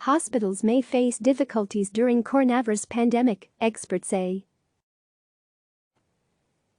Hospitals may face difficulties during coronavirus pandemic, experts say.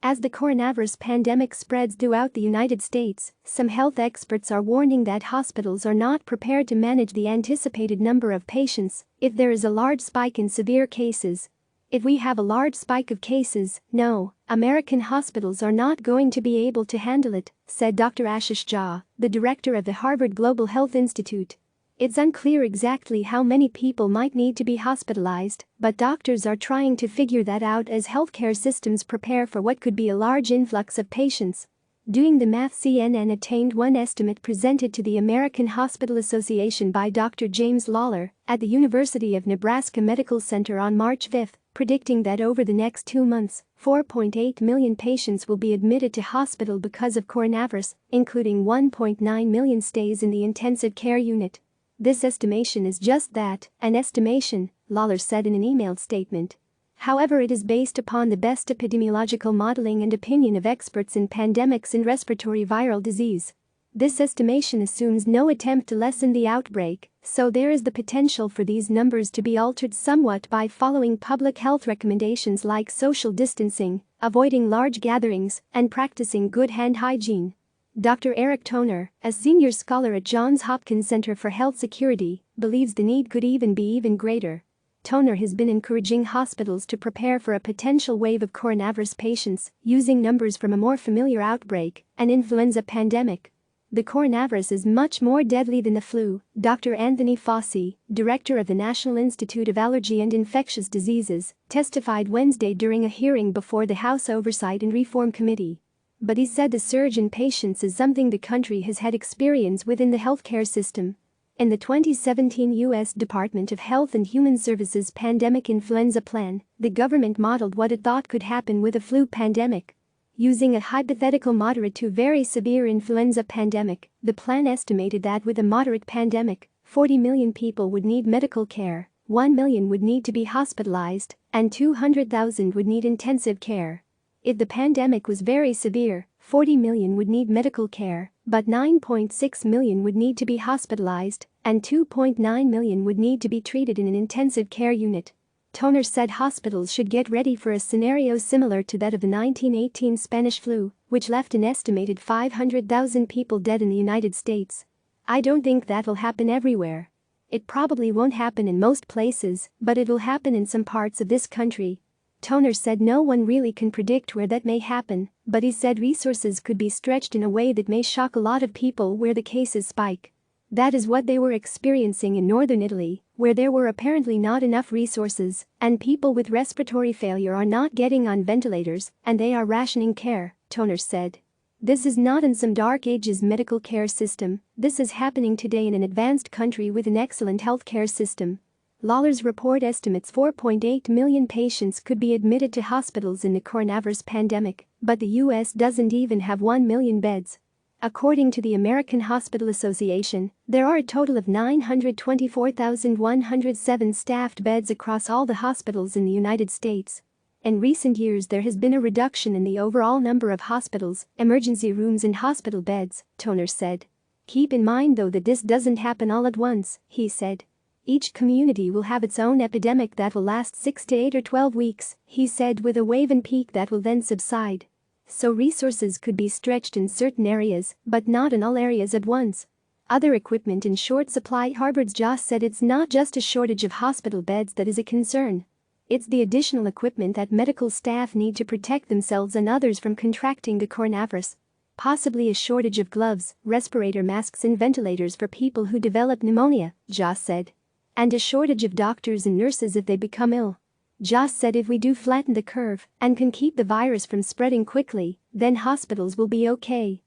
As the coronavirus pandemic spreads throughout the United States, some health experts are warning that hospitals are not prepared to manage the anticipated number of patients if there is a large spike in severe cases. If we have a large spike of cases, no, American hospitals are not going to be able to handle it, said Dr. Ashish Jha, the director of the Harvard Global Health Institute. It's unclear exactly how many people might need to be hospitalized, but doctors are trying to figure that out as healthcare systems prepare for what could be a large influx of patients. Doing the math, CNN obtained one estimate presented to the American Hospital Association by Dr. James Lawler at the University of Nebraska Medical Center on March 5, predicting that over the next 2 months, 4.8 million patients will be admitted to hospital because of coronavirus, including 1.9 million stays in the intensive care unit. This estimation is just that, an estimation, Lawler said in an emailed statement. However, it is based upon the best epidemiological modeling and opinion of experts in pandemics and respiratory viral disease. This estimation assumes no attempt to lessen the outbreak, so there is the potential for these numbers to be altered somewhat by following public health recommendations like social distancing, avoiding large gatherings, and practicing good hand hygiene. Dr. Eric Toner, a senior scholar at Johns Hopkins Center for Health Security, believes the need could even be even greater. Toner has been encouraging hospitals to prepare for a potential wave of coronavirus patients using numbers from a more familiar outbreak, an influenza pandemic. The coronavirus is much more deadly than the flu, Dr. Anthony Fauci, director of the National Institute of Allergy and Infectious Diseases, testified Wednesday during a hearing before the House Oversight and Reform Committee. But he said the surge in patients is something the country has had experience with in the healthcare system. In the 2017 U.S. Department of Health and Human Services pandemic influenza plan, the government modeled what it thought could happen with a flu pandemic. Using a hypothetical moderate to very severe influenza pandemic, the plan estimated that with a moderate pandemic, 40 million people would need medical care, 1 million would need to be hospitalized, and 200,000 would need intensive care. If the pandemic was very severe, 40 million would need medical care, but 9.6 million would need to be hospitalized, and 2.9 million would need to be treated in an intensive care unit. Toner said hospitals should get ready for a scenario similar to that of the 1918 Spanish flu, which left an estimated 500,000 people dead in the United States. I don't think that'll happen everywhere. It probably won't happen in most places, but it'll happen in some parts of this country. Toner said no one really can predict where that may happen, but he said resources could be stretched in a way that may shock a lot of people where the cases spike. That is what they were experiencing in northern Italy, where there were apparently not enough resources, and people with respiratory failure are not getting on ventilators, and they are rationing care, Toner said. This is not in some dark ages medical care system, this is happening today in an advanced country with an excellent healthcare system. Lawler's report estimates 4.8 million patients could be admitted to hospitals in the coronavirus pandemic, but the U.S. doesn't even have 1 million beds. According to the American Hospital Association, there are a total of 924,107 staffed beds across all the hospitals in the United States. In recent years, there has been a reduction in the overall number of hospitals, emergency rooms, and hospital beds, Toner said. Keep in mind, though, that this doesn't happen all at once, he said. Each community will have its own epidemic that will last 6 to 8 or 12 weeks, he said, with a wave and peak that will then subside. So resources could be stretched in certain areas, but not in all areas at once. Other equipment in short supply. Harvard's Jha said it's not just a shortage of hospital beds that is a concern. It's the additional equipment that medical staff need to protect themselves and others from contracting the coronavirus. Possibly a shortage of gloves, respirator masks, and ventilators for people who develop pneumonia, Jha said. And a shortage of doctors and nurses if they become ill. Jha said if we do flatten the curve and can keep the virus from spreading quickly, then hospitals will be okay.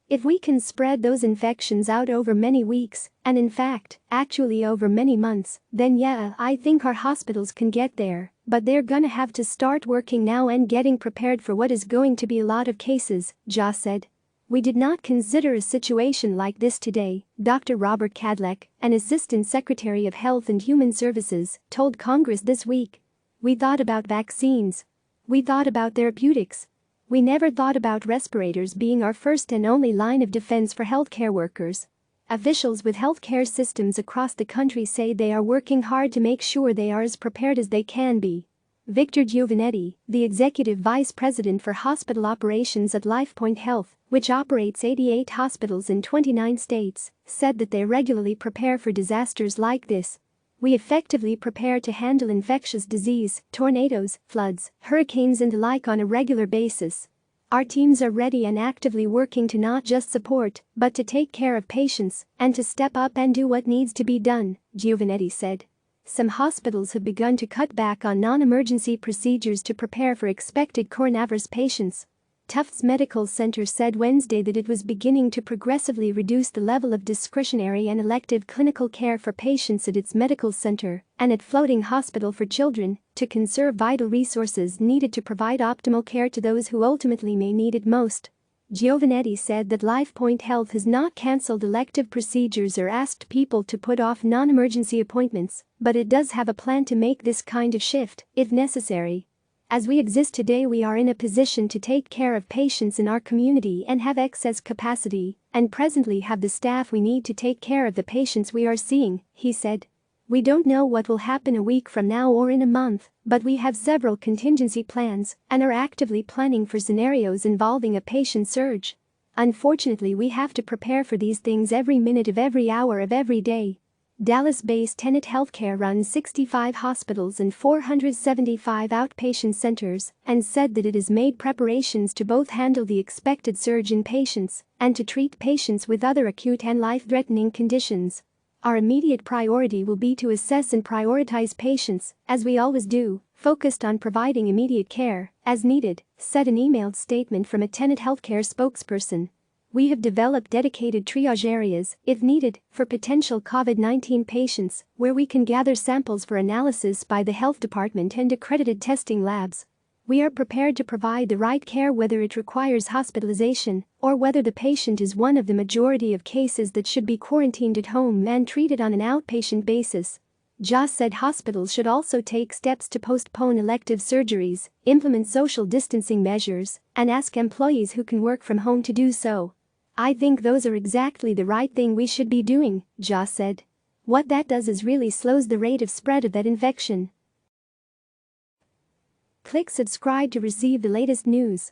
If we can spread those infections out over many weeks, and in fact, actually over many months, then yeah, I think our hospitals can get there, but they're gonna have to start working now and getting prepared for what is going to be a lot of cases, Jha said. We did not consider a situation like this today, Dr. Robert Kadlec, an Assistant Secretary of Health and Human Services, told Congress this week. We thought about vaccines. We thought about therapeutics. We never thought about respirators being our first and only line of defense for healthcare workers. Officials with healthcare systems across the country say they are working hard to make sure they are as prepared as they can be. Victor Giovanetti, the executive vice president for hospital operations at LifePoint Health, which operates 88 hospitals in 29 states, said that they regularly prepare for disasters like this. We effectively prepare to handle infectious disease, tornadoes, floods, hurricanes and the like on a regular basis. Our teams are ready and actively working to not just support, but to take care of patients and to step up and do what needs to be done, Giovanetti said. Some hospitals have begun to cut back on non-emergency procedures to prepare for expected coronavirus patients. Tufts Medical Center said Wednesday that it was beginning to progressively reduce the level of discretionary and elective clinical care for patients at its medical center and at Floating Hospital for Children to conserve vital resources needed to provide optimal care to those who ultimately may need it most. Giovanetti said that LifePoint Health has not cancelled elective procedures or asked people to put off non-emergency appointments, but it does have a plan to make this kind of shift, if necessary. As we exist today, we are in a position to take care of patients in our community and have excess capacity, and presently have the staff we need to take care of the patients we are seeing, he said. We don't know what will happen a week from now or in a month, but we have several contingency plans and are actively planning for scenarios involving a patient surge. Unfortunately, we have to prepare for these things every minute of every hour of every day. Dallas-based Tenet Healthcare runs 65 hospitals and 475 outpatient centers and said that it has made preparations to both handle the expected surge in patients and to treat patients with other acute and life-threatening conditions. Our immediate priority will be to assess and prioritize patients, as we always do, focused on providing immediate care, as needed, said an emailed statement from a Tenet Healthcare spokesperson. We have developed dedicated triage areas, if needed, for potential COVID-19 patients, where we can gather samples for analysis by the health department and accredited testing labs. We are prepared to provide the right care whether it requires hospitalization or whether the patient is one of the majority of cases that should be quarantined at home and treated on an outpatient basis. Jha said hospitals should also take steps to postpone elective surgeries, implement social distancing measures, and ask employees who can work from home to do so. I think those are exactly the right thing we should be doing, Jha said. What that does is really slows the rate of spread of that infection. Click subscribe to receive the latest news.